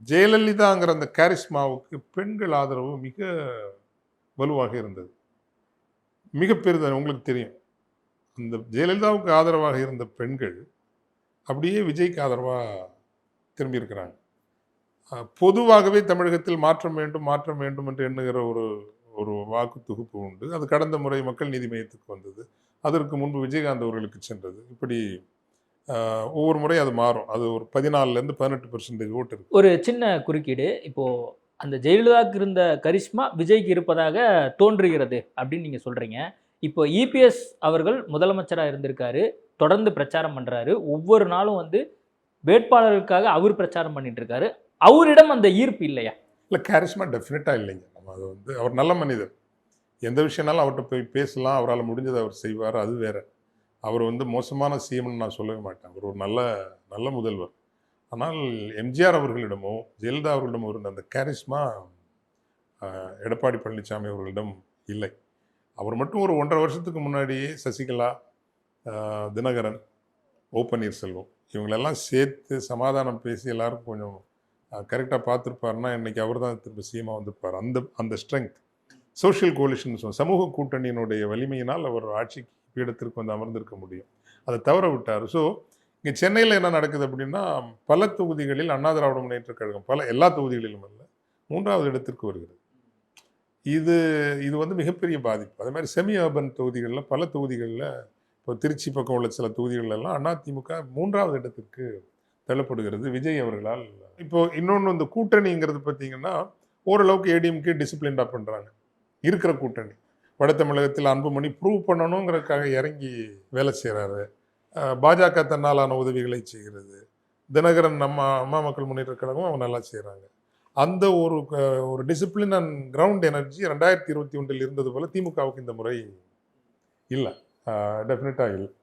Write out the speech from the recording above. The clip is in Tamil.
ஜெயலலிதாங்கிற அந்த கேரிஸ்மாவுக்கு பெண்கள் ஆதரவு மிக வலுவாக இருந்தது. மிக பெரிது உங்களுக்கு தெரியும். அந்த ஜெயலலிதாவுக்கு ஆதரவாக இருந்த பெண்கள் அப்படியே விஜய்க்கு ஆதரவா திரும்பி இருக்கிறாங்க. பொதுவாகவே தமிழகத்தில் மாற்றம் வேண்டும், மாற்றம் வேண்டும் என்று எண்ணுகிற ஒரு ஒரு வாக்கு தொகுப்பு உண்டு. அது கடந்த முறை மக்கள் நீதி மையத்துக்கு வந்தது. அதற்கு முன்பு விஜயகாந்த் அவர்களுக்கு சென்றது. இப்படி ஒவ்வொரு முறையும் அது மாறும். அது ஒரு 14லேருந்து 18% ஓட்டு இருக்கு. ஒரு சின்ன குறுக்கீடு. இப்போ அந்த ஜெயலலிதாவுக்கு இருந்த கரிஷ்மா விஜய்க்கு இருப்பதாக தோன்றுகிறது அப்படின்னு நீங்க சொல்றீங்க. இப்போ இபிஎஸ் அவர்கள் முதலமைச்சரா இருந்திருக்காரு. தொடர்ந்து பிரச்சாரம் பண்றாரு. ஒவ்வொரு நாளும் வந்து வேட்பாளர்களுக்காக அவர் பிரச்சாரம் பண்ணிட்டு இருக்காரு. அவரிடம் அந்த ஈர்ப்பு இல்லையா? இல்ல கேரிஸ்மா டெஃபினட்டா இல்லைங்க. நம்ம அது வந்து அவர் நல்ல மனிதர். எந்த விஷயம்னாலும் அவர்ட்ட போய் பேசலாம். அவரால முடிஞ்சத அவர் செய்வார். அது வேற. அவர் வந்து மோசமான சிஎம்ன்னு நான் சொல்லவே மாட்டேன். அவர் ஒரு நல்ல நல்ல முதல்வர். ஆனால் எம்ஜிஆர் அவர்களிடமோ, ஜெயலலிதா அவர்களிடமோ இருந்த அந்த கேரிஸ்மா எடப்பாடி பழனிசாமி அவர்களிடம் இல்லை. அவர் மட்டும் ஒரு 1½ வருஷத்துக்கு முன்னாடியே சசிகலா, தினகரன், ஓ பன்னீர்செல்வம் இவங்களெல்லாம் சேர்த்து சமாதானம் பேசி எல்லாருக்கும் கொஞ்சம் கரெக்டாக பார்த்துருப்பாருன்னா இன்றைக்கி அவர் தான் திரும்ப சிஎம்மாக வந்திருப்பார். அந்த அந்த ஸ்ட்ரென்த் சோஷியல் கோலிஷன் சமூக கூட்டணியினுடைய வலிமையினால் அவர் ஆட்சிக்கு பீடத்திற்கு வந்து அமர்ந்திருக்க முடியும். அதை தவற விட்டார். ஸோ இங்கே சென்னையில் என்ன நடக்குது அப்படின்னா, பல தொகுதிகளில் அண்ணா திராவிட முன்னேற்றக் கழகம் எல்லா தொகுதிகளிலும் அல்ல 3வது இடத்திற்கு வருகிறது. இது வந்து மிகப்பெரிய பாதிப்பு. அதே மாதிரி செமி அர்பன் தொகுதிகளில் பல தொகுதிகளில் இப்போ திருச்சி பக்கம் உள்ள சில தொகுதிகளெல்லாம் அதிமுக 3வது இடத்திற்கு தள்ளப்படுகிறது விஜய் அவர்களால். இப்போ இன்னொன்று இந்த கூட்டணிங்கிறது பார்த்தீங்கன்னா ஓரளவுக்கு ஏடிஎம்கே டிசிப்ளின்டாக பண்ணுறாங்க. இருக்கிற கூட்டணி வட தமிழகத்தில் அன்புமணி ப்ரூவ் பண்ணணுங்கிறதுக்காக இறங்கி வேலை செய்கிறாரு. பாஜக தன்னாலான உதவிகளை செய்கிறது. தினகரன் நம்ம அம்மா மக்கள் முன்னேற்ற கழகம் அவங்க நல்லா செய்கிறாங்க. அந்த ஒரு டிசிப்ளின் அண்ட் கிரவுண்ட் எனர்ஜி 2021 இருந்தது போல திமுகவுக்கு இந்த முறை இல்லை. டெஃபினட்டாக இல்லை.